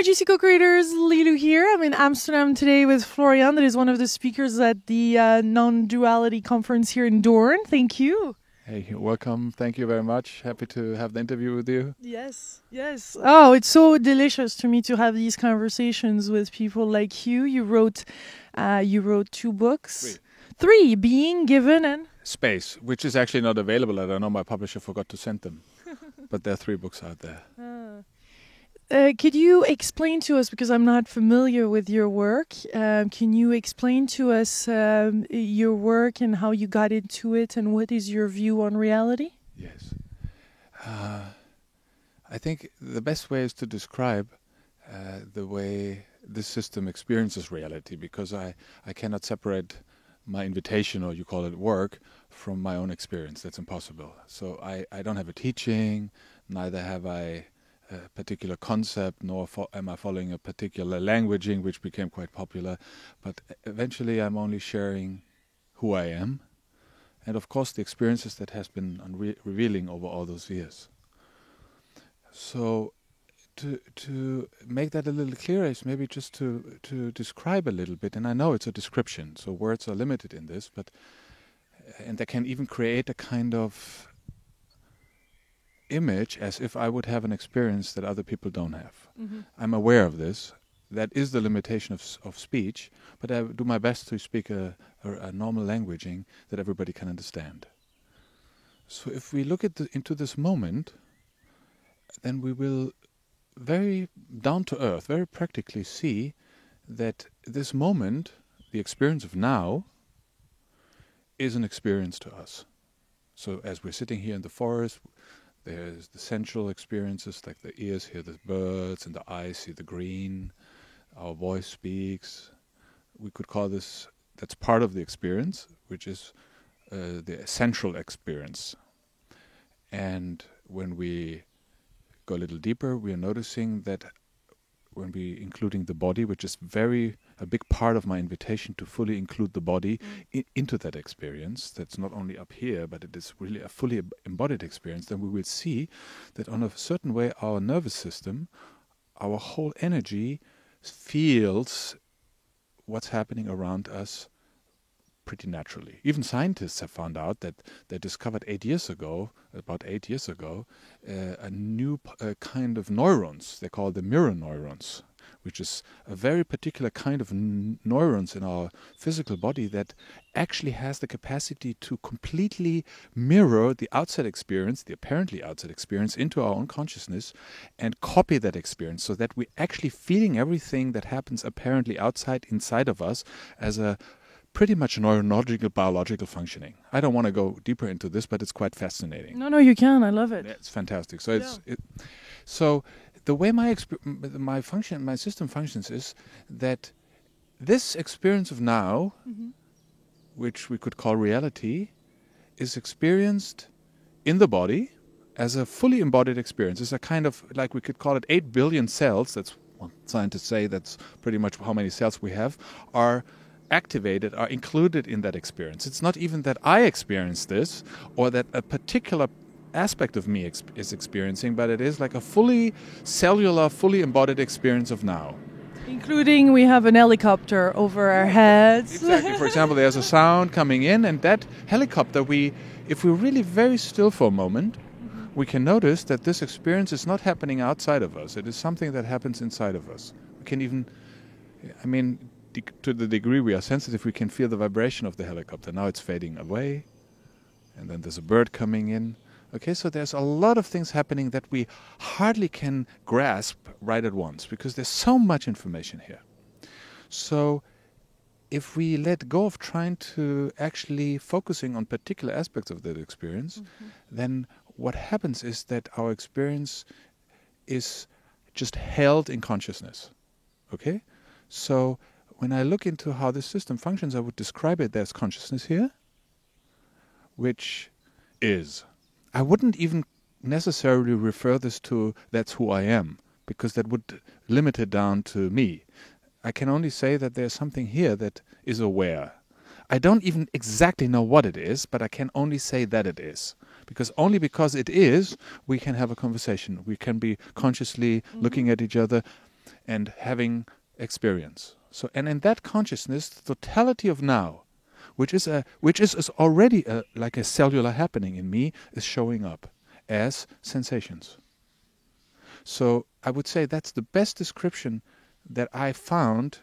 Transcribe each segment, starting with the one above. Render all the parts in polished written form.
MIGC co-creators, Lilou here. I'm in Amsterdam today with Florian, that is one of the speakers at the Non-Duality Conference here in Doorn. Thank you. Hey, welcome. Thank you very much. Happy to have the interview with you. Yes. Oh, it's so delicious to me to have these conversations with people like you. You wrote 2 books. Three, Being, Given, and Space, which is actually not available. I don't know, my publisher forgot to send them. But there are 3 books out there. Could you explain to us, because I'm not familiar with your work, can you explain to us your work and how you got into it and what is your view on reality? Yes. I think the best way is to describe the way this system experiences reality, because I cannot separate my invitation, or you call it work, from my own experience. That's impossible. So I don't have a teaching, neither have I a particular concept, nor am I following a particular languaging which became quite popular, but eventually I'm only sharing who I am, and of course the experiences that has been revealing over all those years. So to make that a little clearer is maybe just to describe a little bit, and I know it's a description, so words are limited in this, but and they can even create a kind of image as if I would have an experience that other people don't have. Mm-hmm. I'm aware of this. That is the limitation of speech, but I do my best to speak a normal languaging that everybody can understand. So if we look into this moment, then we will very down to earth, very practically see that this moment, the experience of now, is an experience to us. So as we're sitting here in the forest, there's the sensual experiences, like the ears hear the birds and the eyes see the green, our voice speaks. We could call this, that's part of the experience, which is the central experience. And when we go a little deeper, we are noticing that when we including the body, which is a big part of my invitation to fully include the body into that experience, that's not only up here, but it is really a fully embodied experience, then we will see that on a certain way our nervous system, our whole energy feels what's happening around us pretty naturally. Even scientists have found out that they discovered about 8 years ago, a new kind of neurons. They call them mirror neurons, which is a very particular kind of neurons in our physical body that actually has the capacity to completely mirror the outside experience, the apparently outside experience, into our own consciousness and copy that experience, so that we're actually feeling everything that happens apparently outside inside of us as a pretty much neurological, biological functioning. I don't want to go deeper into this, but it's quite fascinating. No, you can. I love it. Yeah, it's fantastic. So so the way my system functions is that this experience of now, which we could call reality, is experienced in the body as a fully embodied experience. It's a kind of, like we could call it 8 billion cells, that's what scientists say, that's pretty much how many cells we have, are activated, are included in that experience. It's not even that I experience this or that a particular aspect of me is experiencing, but it is like a fully cellular, fully embodied experience of now. Including we have an helicopter over our heads. Exactly. For example, there's a sound coming in, and that helicopter, if we're really very still for a moment, we can notice that this experience is not happening outside of us. It is something that happens inside of us. We can even, to the degree we are sensitive, we can feel the vibration of the helicopter. Now it's fading away, and then there's a bird coming in. Okay, so there's a lot of things happening that we hardly can grasp right at once, because there's so much information here. So if we let go of trying to actually focusing on particular aspects of that experience, then what happens is that our experience is just held in consciousness. Okay? So when I look into how this system functions, I would describe it as consciousness here, which is. I wouldn't even necessarily refer this to that's who I am, because that would limit it down to me. I can only say that there's something here that is aware. I don't even exactly know what it is, but I can only say that it is. Because only because it is, we can have a conversation. We can be consciously looking at each other. and having experience. So, and in that consciousness, the totality of now, which is already like a cellular happening in me, is showing up as sensations. So I would say that's the best description that I found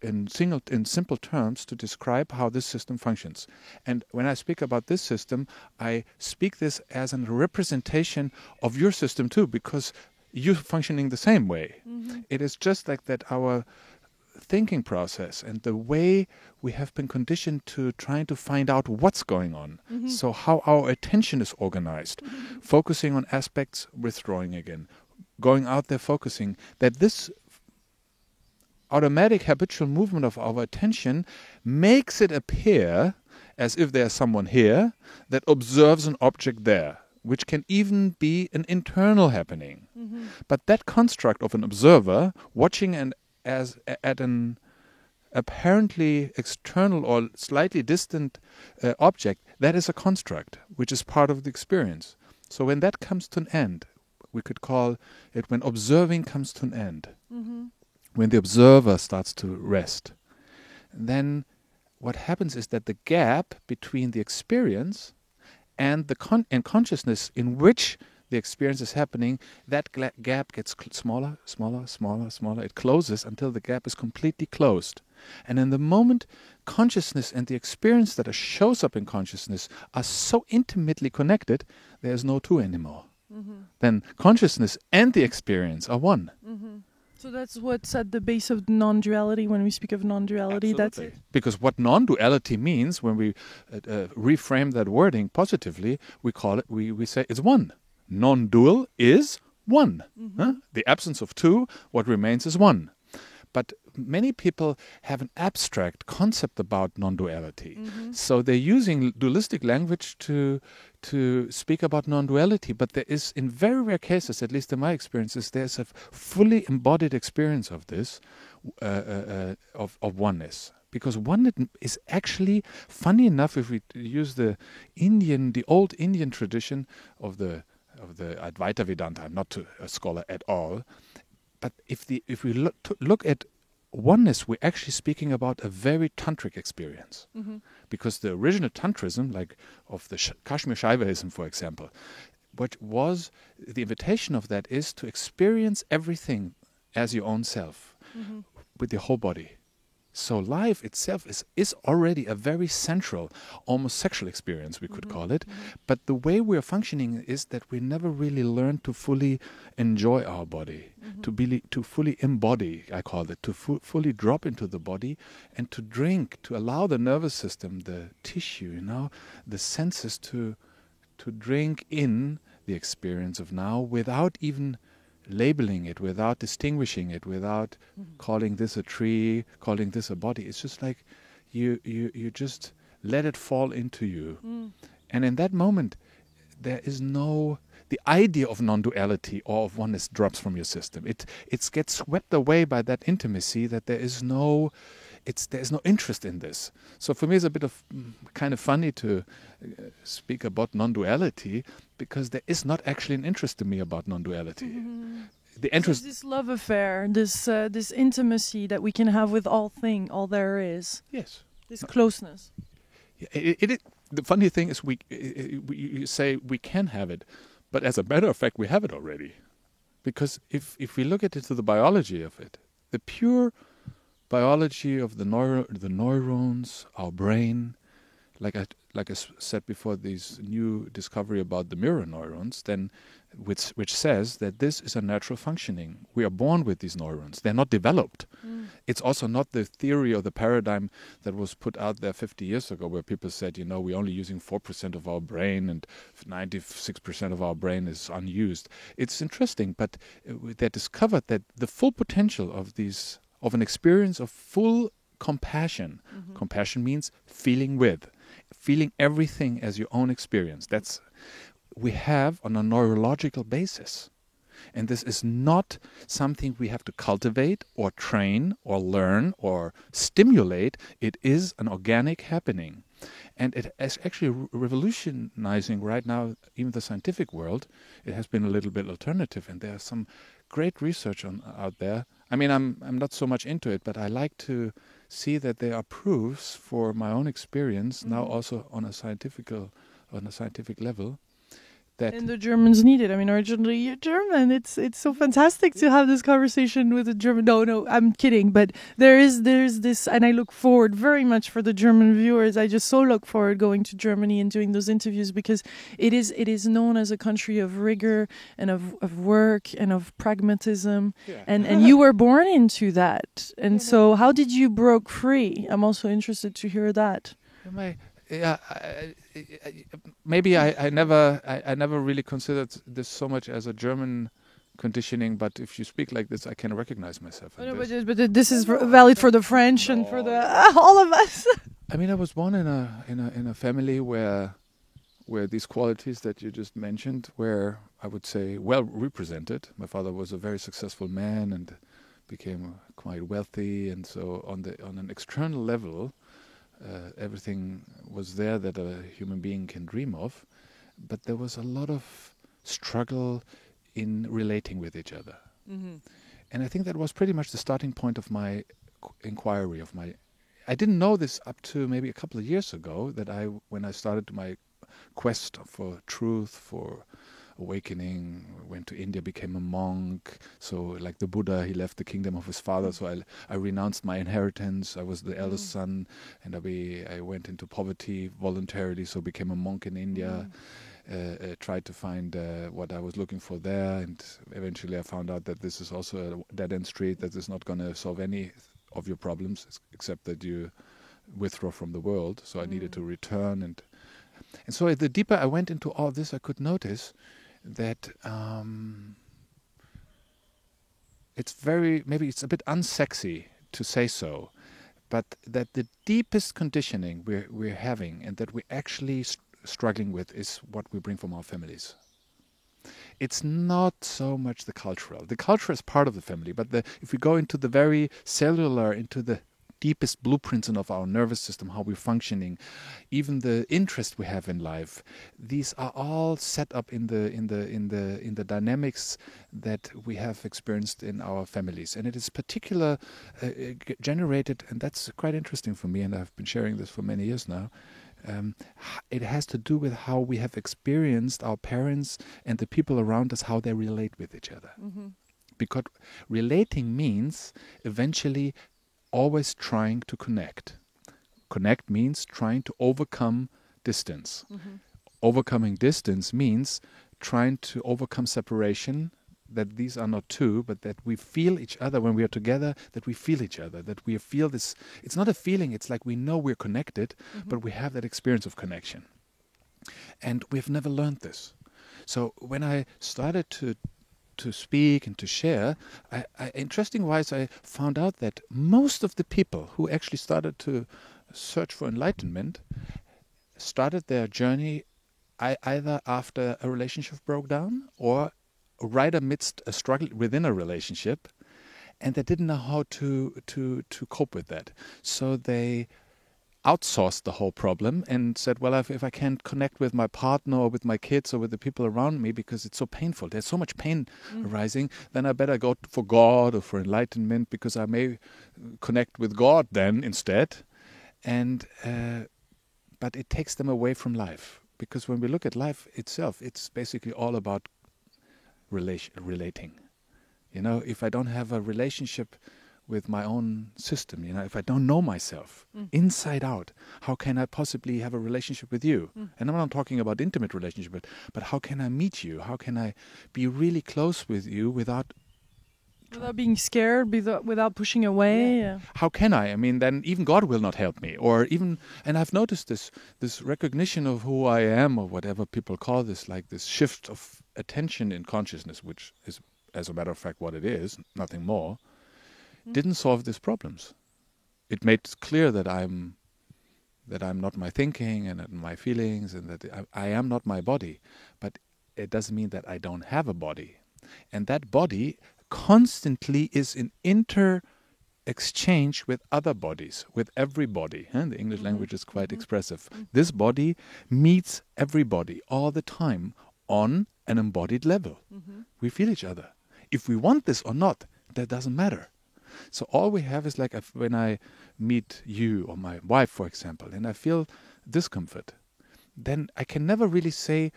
in simple terms to describe how this system functions. And when I speak about this system, I speak this as a representation of your system too, because you're functioning the same way. Mm-hmm. It is just like that our thinking process and the way we have been conditioned to trying to find out what's going on. Mm-hmm. So how our attention is organized, focusing on aspects, withdrawing again, going out there focusing, that this automatic habitual movement of our attention makes it appear as if there's someone here that observes an object there, which can even be an internal happening. Mm-hmm. But that construct of an observer watching at an apparently external or slightly distant object, that is a construct, which is part of the experience. So when that comes to an end, we could call it when observing comes to an end. Mm-hmm. When the observer starts to rest, then what happens is that the gap between the experience and the consciousness in which the experience is happening, that gap gets smaller, smaller, smaller, smaller. It closes until the gap is completely closed. And in the moment consciousness and the experience that shows up in consciousness are so intimately connected, there is no two anymore. Mm-hmm. Then consciousness and the experience are one. Mm-hmm. So that's what's at the base of non-duality. When we speak of non-duality, Absolutely. That's it. Because what non-duality means, when we reframe that wording positively, we call it. We say it's one. Non-dual is one. Mm-hmm. Huh? The absence of two, what remains is one. But many people have an abstract concept about non-duality. Mm-hmm. So they're using dualistic language to speak about non-duality. But there is, in very rare cases, at least in my experiences, there's a fully embodied experience of this, of oneness. Because oneness is actually, funny enough, if we use the old Indian tradition of the Advaita Vedanta, I'm not a scholar at all, but if we look at oneness, we're actually speaking about a very tantric experience. Mm-hmm. Because the original tantrism, like of the Kashmir Shaivism, for example, what was the invitation of that is to experience everything as your own self, mm-hmm. with your whole body. So life itself is already a very central, almost sexual experience, we could mm-hmm. call it. Mm-hmm. But the way we are functioning is that we never really learn to fully enjoy our body, mm-hmm. to fully embody, I call it, to fully drop into the body and to drink, to allow the nervous system, the tissue, the senses to drink in the experience of now without even labeling it, without distinguishing it, without mm-hmm. calling this a tree, calling this a body. It's just like you just let it fall into you. Mm. And in that moment, there is the idea of non-duality or of oneness drops from your system. It gets swept away by that intimacy that there's no interest in this. So for me, it's a bit of kind of funny to speak about non-duality because there is not actually an interest to me about non-duality. Mm-hmm. The interest, this love affair, this intimacy that we can have with all there is. Yes. This closeness. The funny thing is, you say we can have it, but as a matter of fact, we have it already, because if we look into the biology of it, the pure biology of the neurons, our brain, like I said before, these new discovery about the mirror neurons, then which says that this is a natural functioning. We are born with these neurons. They're not developed. Mm. It's also not the theory or the paradigm that was put out there 50 years ago where people said, we're only using 4% of our brain and 96% of our brain is unused. It's interesting, but they discovered that the full potential of an experience of full compassion. Mm-hmm. Compassion means feeling everything as your own experience. That's we have on a neurological basis. And this is not something we have to cultivate or train or learn or stimulate. It is an organic happening. And it is actually revolutionizing right now, even the scientific world. It has been a little bit alternative, and there's some great research out there. I mean, I'm not so much into it, but I like to see that there are proofs for my own experience now, also on a scientific level. That and the Germans need it. I mean, originally you're German. It's so fantastic to have this conversation with a German. No, I'm kidding. But there's this, and I look forward very much for the German viewers. I just so look forward going to Germany and doing those interviews, because it is known as a country of rigor and of work and of pragmatism. Yeah. And you were born into that. And so how did you broke free? I'm also interested to hear that. Maybe I never really considered this so much as a German conditioning, but if you speak like this, I can recognize myself. But this is valid for the French and for the all of us. I mean, I was born in a family where these qualities that you just mentioned were, I would say, well represented. My father was a very successful man and became quite wealthy, and so on an external level, everything was there that a human being can dream of, but there was a lot of struggle in relating with each other. And I think that was pretty much the starting point of my inquiry. I didn't know this up to maybe a couple of years ago, that when I started my quest for truth, for awakening, went to India, became a monk. So like the Buddha, he left the kingdom of his father. So I renounced my inheritance. I was the eldest son, and I went into poverty voluntarily, so became a monk in India. Tried to find what I was looking for there, and eventually I found out that this is also a dead-end street, that is not going to solve any of your problems, except that you withdraw from the world. So I needed to return, and so the deeper I went into all this, I could notice that maybe it's a bit unsexy to say so, but that the deepest conditioning we're having, and that we're actually struggling with, is what we bring from our families. It's not so much the cultural. The culture is part of the family, but if we go into the very cellular, into the deepest blueprints of our nervous system, how we're functioning, even the interest we have in life, these are all set up in the dynamics that we have experienced in our families, and it is particular generated, and that's quite interesting for me, and I've been sharing this for many years now. It has to do with how we have experienced our parents and the people around us, how they relate with each other. Because relating means eventually always trying to connect. Connect means trying to overcome distance. Overcoming distance means trying to overcome separation, that these are not two, but that we feel each other when we are together, that we feel each other, that we feel this. It's not a feeling, it's like we know we're connected, but we have that experience of connection. And we've never learned this. So when I started to speak and to share, interesting-wise, I found out that most of the people who actually started to search for enlightenment started their journey either after a relationship broke down or right amidst a struggle within a relationship, and they didn't know how to cope with that. So they outsourced the whole problem and said, well, if I can't connect with my partner or with my kids or with the people around me because it's so painful, there's so much pain arising, then I better go for God or for enlightenment, because I may connect with God then instead. And but it takes them away from life, because when we look at life itself, it's basically all about relating. If I don't have a relationship with my own system, if I don't know myself inside out, how can I possibly have a relationship with you? And I'm not talking about intimate relationship, but how can I meet you? How can I be really close with you without being scared, without pushing away? Yeah. How can I? I mean, then even God will not help me. And I've noticed this recognition of who I am, or whatever people call this, like this shift of attention in consciousness, which is, as a matter of fact, what it is, nothing more, didn't solve these problems. It made clear that I'm not my thinking and my feelings, and that I am not my body. But it doesn't mean that I don't have a body. And that body constantly is in exchange with other bodies, with everybody. And the English language is quite expressive. This body meets everybody all the time on an embodied level. We feel each other. If we want this or not, that doesn't matter. So all we have is like when I meet you or my wife, for example, and I feel discomfort, then I can never really say,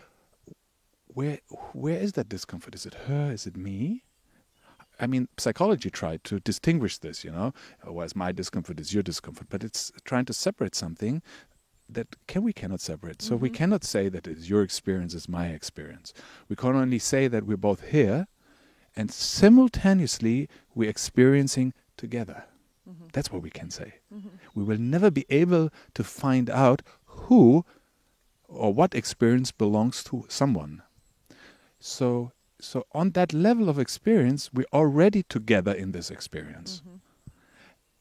where is that discomfort? Is it her? Is it me? I mean, psychology tried to distinguish this, whereas my discomfort is your discomfort, but it's trying to separate something that we cannot separate. So we cannot say that it's your experience is my experience. We can only say that we're both here and simultaneously we're experiencing together. That's what we can say. We will never be able to find out who or what experience belongs to someone. So on that level of experience, we're already together in this experience.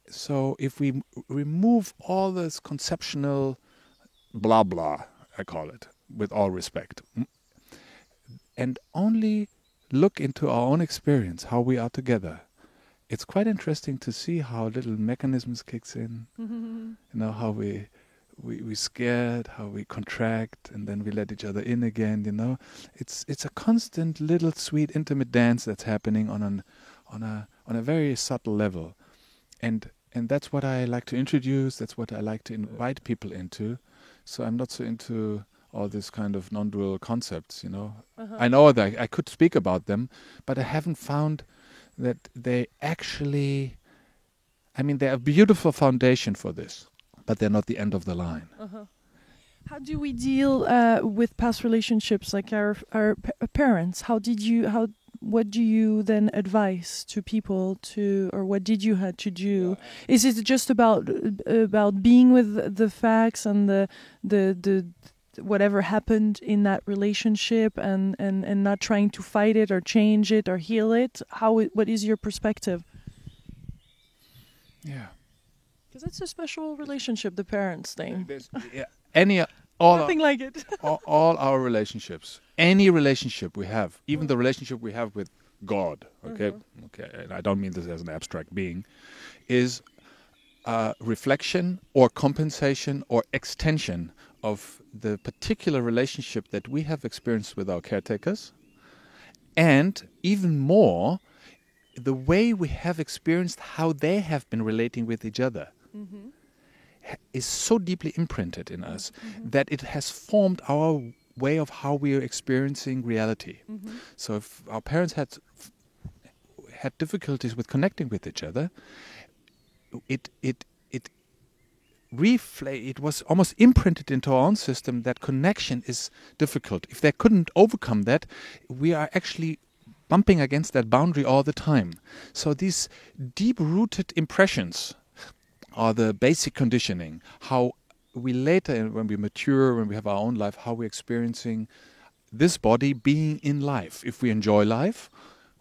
So if we remove all this conceptual blah blah, I call it, with all respect, and only look into our own experience, how we are together, it's quite interesting to see how little mechanisms kicks in. How we scared, how we contract, and then we let each other in again. It's a constant little sweet intimate dance that's happening on a very subtle level, and that's what I like to introduce. That's what I like to invite people into. So I'm not so into all this kind of non-dual concepts. I know that I could speak about them, but I haven't found that they actually. I mean, they're a beautiful foundation for this, but they're not the end of the line. How do we deal with past relationships, like our parents? What do you then advise to people or what did you have to do? Is it just about being with the facts and the whatever happened in that relationship and not trying to fight it or change it or heal it? What is your perspective? Yeah. Because it's a special relationship, the parents thing. Nothing like it. all our relationships, any relationship we have, even the relationship we have with God, okay, and I don't mean this as an abstract being, is a reflection or compensation or extension of the particular relationship that we have experienced with our caretakers, and even more, the way we have experienced how they have been relating with each other. Is so deeply imprinted in us that it has formed our way of how we are experiencing reality. So if our parents had difficulties with connecting with each other, it was almost imprinted into our own system that connection is difficult. If they couldn't overcome that, we are actually bumping against that boundary all the time. So these deep-rooted impressions are the basic conditioning, how we later, when we mature, when we have our own life, how we're experiencing this body being in life. If we enjoy life,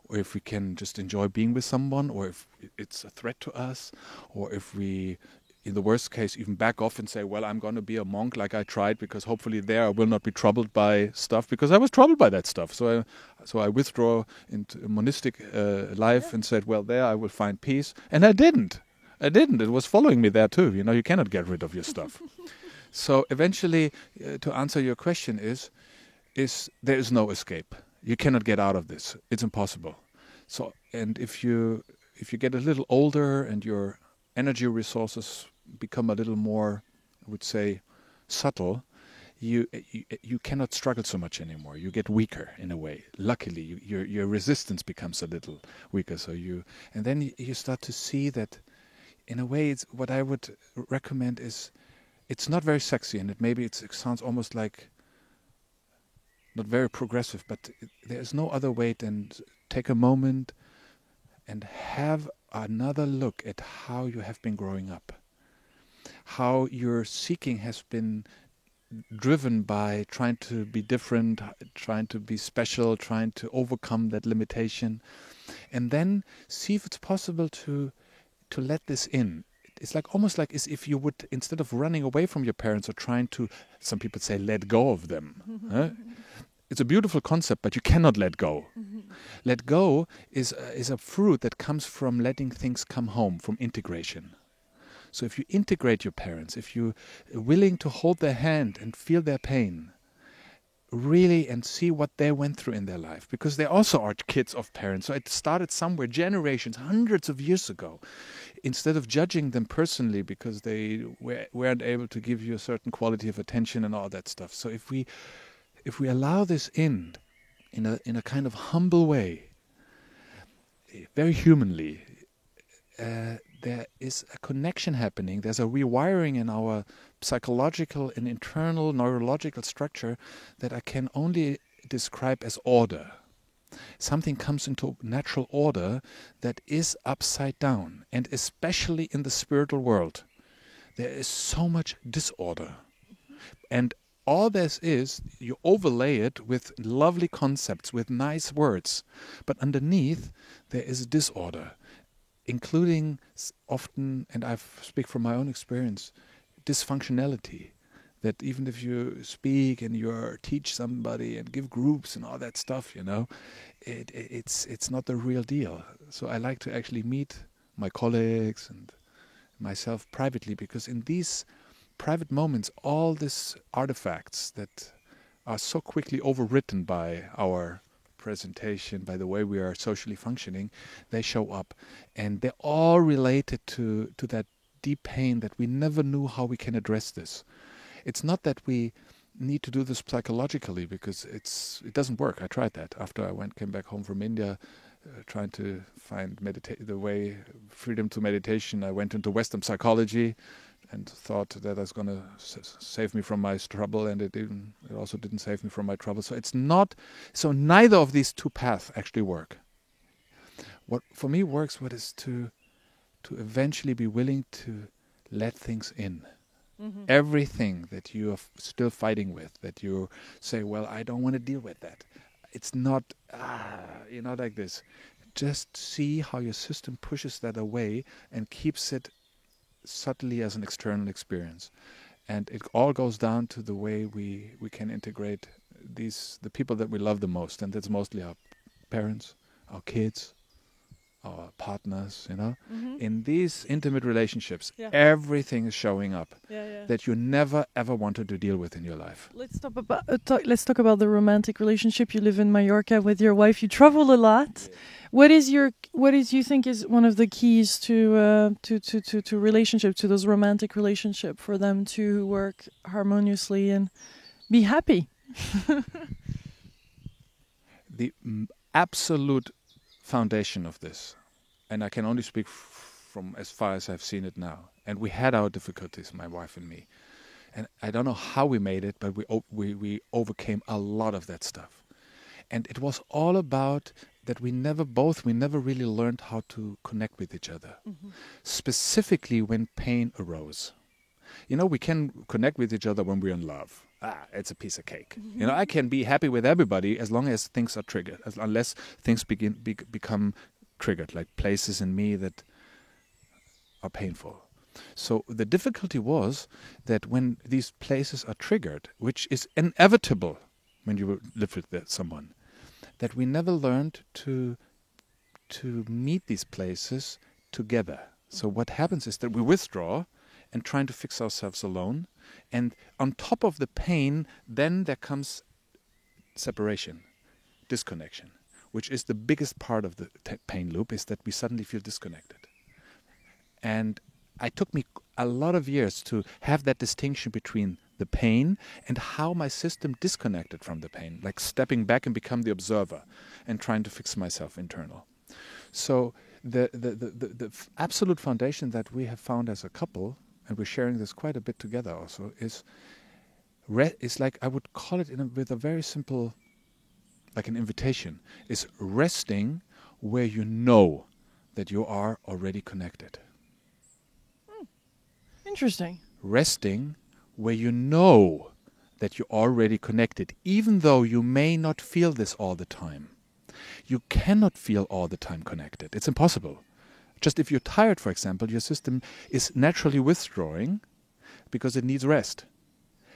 or if we can just enjoy being with someone, or if it's a threat to us, or if we, in the worst case, even back off and say, well, I'm going to be a monk like I tried, because hopefully there I will not be troubled by stuff, because I was troubled by that stuff. So I withdraw into a monastic life and said, well, there I will find peace. And I didn't. It was following me there too. You cannot get rid of your stuff. So eventually, to answer your question is there is no escape. You cannot get out of this. It's impossible. So, and if you get a little older and your energy resources become a little more, I would say, subtle, you cannot struggle so much anymore. You get weaker in a way. Luckily, your resistance becomes a little weaker. And then you start to see that. In a way, it's what I would recommend is, it's not very sexy, and it sounds almost like not very progressive, but there's no other way than take a moment and have another look at how you have been growing up, how your seeking has been driven by trying to be different, trying to be special, trying to overcome that limitation, and then see if it's possible to let this in. It's almost like as if you would, instead of running away from your parents or trying to, some people say, let go of them. It's a beautiful concept, but you cannot let go. Let go is a fruit that comes from letting things come home, from integration. So if you integrate your parents, if you're willing to hold their hand and feel their pain, really and see what they went through in their life, because they also are kids of parents. So it started somewhere, generations, hundreds of years ago. Instead of judging them personally because they weren't able to give you a certain quality of attention and all that stuff. So if we allow this in a kind of humble way, very humanly, there is a connection happening. There's a rewiring in our psychological and internal neurological structure that I can only describe as order. Something comes into natural order that is upside down, and especially in the spiritual world, there is so much disorder. And all this is, you overlay it with lovely concepts, with nice words, but underneath there is disorder, including often, and I speak from my own experience, dysfunctionality. That even if you speak and you teach somebody and give groups and all that stuff, it's not the real deal. So I like to actually meet my colleagues and myself privately, because in these private moments, all these artifacts that are so quickly overwritten by our presentation, by the way we are socially functioning, they show up, and they're all related to that deep pain that we never knew how we can address this. It's not that we need to do this psychologically, because it doesn't work. I tried that after I came back home from India, trying to find the way, freedom to meditation. I went into Western psychology and thought that was going to save me from my trouble, and it also didn't save me from my trouble. So neither of these two paths actually work. What for me works, is to eventually be willing to let things in. Mm-hmm. Everything that you are still fighting with, that you say, well, I don't want to deal with that. It's not, like this. Just see how your system pushes that away and keeps it subtly as an external experience. And it all goes down to the way we can integrate the people that we love the most. And that's mostly our parents, our kids, our partners, Mm-hmm. In these intimate relationships, everything is showing up that you never ever wanted to deal with in your life. Let's talk about the romantic relationship. You live in Mallorca with your wife. You travel a lot. Yeah. What is you think is one of the keys to relationship, to those romantic relationship, for them to work harmoniously and be happy? The absolute foundation of this, and I can only speak from as far as I've seen it now, and we had our difficulties, my wife and me, and I don't know how we made it, but we overcame a lot of that stuff. And it was all about that we never really learned how to connect with each other. Mm-hmm. Specifically when pain arose. We can connect with each other when we're in love. It's a piece of cake. Mm-hmm. I can be happy with everybody as long as things are triggered, unless things become triggered, like places in me that are painful. So the difficulty was that when these places are triggered, which is inevitable when you live with someone, that we never learned to meet these places together. So what happens is that we withdraw and trying to fix ourselves alone. And on top of the pain, then there comes separation, disconnection, which is the biggest part of the pain loop, is that we suddenly feel disconnected. And it took me a lot of years to have that distinction between the pain and how my system disconnected from the pain, like stepping back and become the observer and trying to fix myself internal. So the absolute foundation that we have found as a couple, and we're sharing this quite a bit together also, is like, I would call it with a very simple, like an invitation, is resting where you know that you are already connected. Interesting. Resting where you know that you're already connected, even though you may not feel this all the time. You cannot feel all the time connected. It's impossible. Just if you're tired, for example, your system is naturally withdrawing because it needs rest.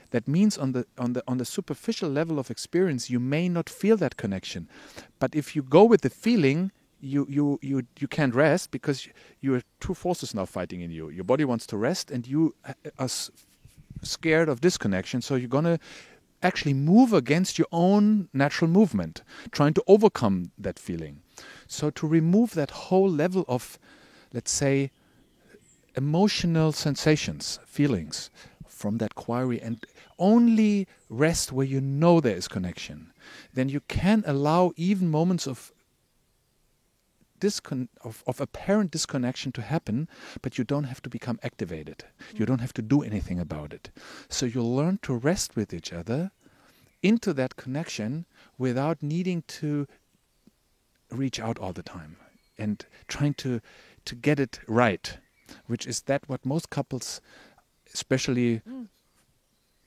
That means on the superficial level of experience, you may not feel that connection. But if you go with the feeling, you can't rest, because you are two forces now fighting in you. Your body wants to rest, and you are scared of disconnection, so you're going to actually move against your own natural movement, trying to overcome that feeling. So to remove that whole level of, let's say, emotional sensations, feelings from that query, and only rest where you know there is connection, then you can allow even moments of apparent disconnection to happen, but you don't have to become activated. You don't have to do anything about it. So you learn to rest with each other into that connection without needing to reach out all the time and trying to get it right, which is that what most couples, especially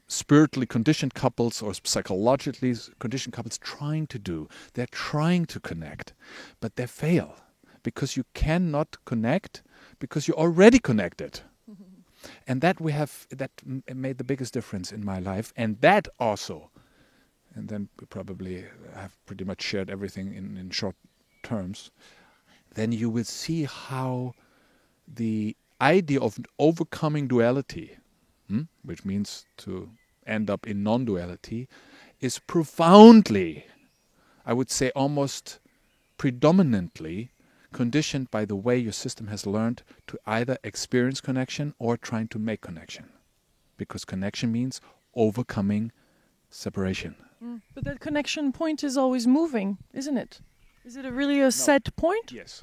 spiritually conditioned couples or psychologically conditioned couples, trying to do. They're trying to connect, but they fail because you cannot connect because you're already connected. And that made the biggest difference in my life. And that also, and then probably I have pretty much shared everything in short terms, then you will see how the idea of overcoming duality, which means to end up in non-duality, is profoundly, I would say almost predominantly, conditioned by the way your system has learned to either experience connection or trying to make connection. Because connection means overcoming separation. But that connection point is always moving, isn't it? Is it really a set point? Yes.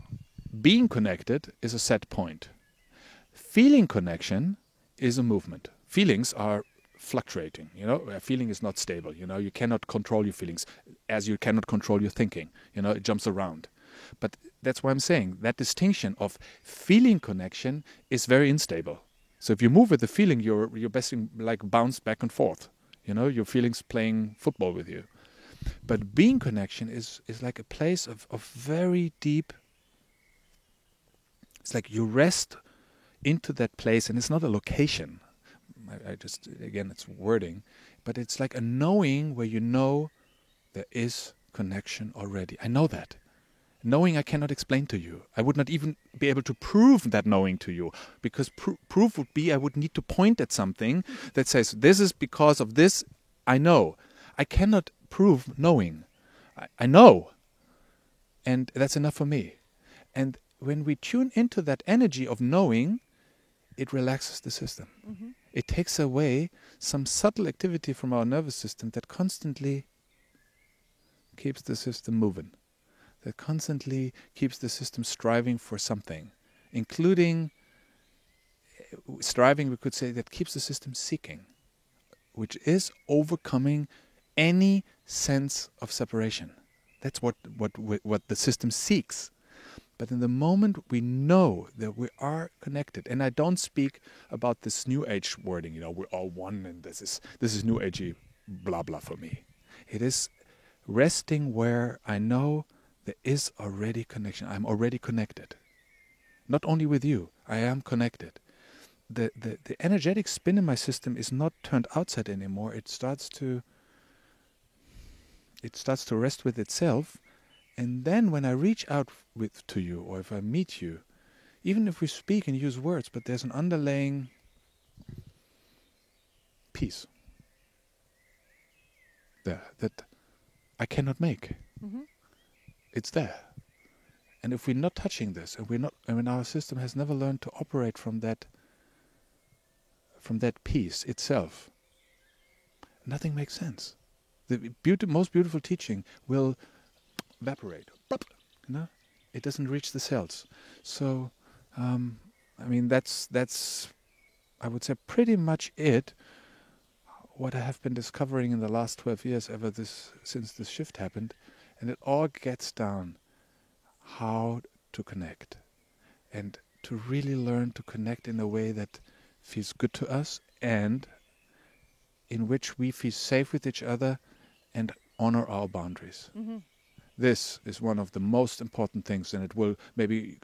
Being connected is a set point. Feeling connection is a movement. Feelings are fluctuating, a feeling is not stable, you cannot control your feelings as you cannot control your thinking, it jumps around. But that's why I'm saying that distinction of feeling connection is very unstable. So if you move with the feeling, you're basically like bounce back and forth, your feelings playing football with you. But being connection is like a place of very deep, it's like you rest into that place, and it's not a location. I just, again, it's wording, but it's like a knowing where you know there is connection already. I know that. Knowing I cannot explain to you. I would not even be able to prove that knowing to you, because proof would be I would need to point at something that says, this is because of this, I know. I cannot prove knowing. I know. And that's enough for me. And when we tune into that energy of knowing, it relaxes the system. Mm-hmm. It takes away some subtle activity from our nervous system that constantly keeps the system moving, that constantly keeps the system striving for something, including striving, we could say, that keeps the system seeking, which is overcoming any sense of separation. That's what the system seeks. But in the moment we know that we are connected, and I don't speak about this New Age wording, we're all one, and this is New Agey blah blah for me. It is resting where I know there is already connection. I'm already connected. Not only with you, I am connected. The energetic spin in my system is not turned outside anymore. It starts to rest with itself. And then when I reach out to you, or if I meet you, even if we speak and use words, but there's an underlying peace there that I cannot make. Mm-hmm. It's there. And if we're not touching this, and when our system has never learned to operate from that peace itself, nothing makes sense. The most beautiful teaching will evaporate. It doesn't reach the cells. So, that's I would say pretty much it. What I have been discovering in the last 12 years, since this shift happened, and it all gets down how to connect, and to really learn to connect in a way that feels good to us, and in which we feel safe with each other and honor our boundaries. Mm-hmm. This is one of the most important things, and it will maybe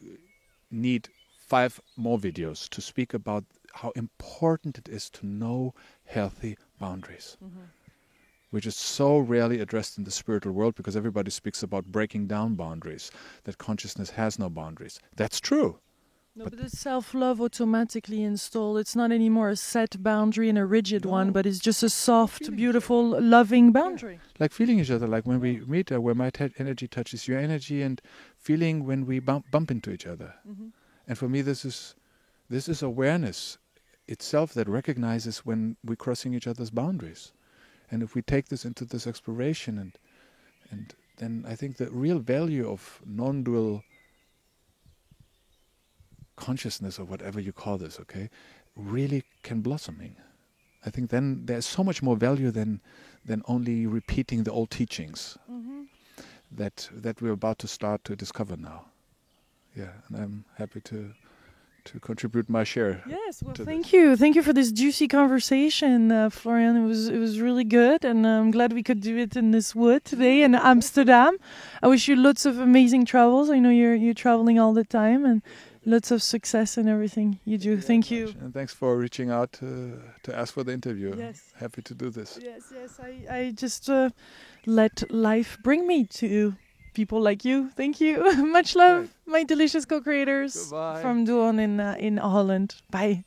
need 5 more videos to speak about how important it is to know healthy boundaries, mm-hmm. which is so rarely addressed in the spiritual world, because everybody speaks about breaking down boundaries, that consciousness has no boundaries. That's true. No, but the self-love automatically installed. It's not anymore a set boundary and a rigid one, but it's just a soft, beautiful, loving boundary. Like feeling each other, like when we meet, where my energy touches your energy, and feeling when we bump into each other. And for me, this is awareness itself that recognizes when we're crossing each other's boundaries. And if we take this into this exploration, and then I think the real value of non-dual consciousness, or whatever you call this, okay, really can blossoming. I think then there's so much more value than only repeating the old teachings that we're about to start to discover now. Yeah, and I'm happy to contribute my share. Yes, well, thank you for this juicy conversation, Florian. It was really good, and I'm glad we could do it in this wood today in Amsterdam. I wish you lots of amazing travels. I know you're traveling all the time, and lots of success in everything you do. Thank you. And thanks for reaching out to ask for the interview. Yes. Happy to do this. Yes. I just let life bring me to people like you. Thank you. Much love, my delicious co-creators. Goodbye. From Doorn in Holland. Bye.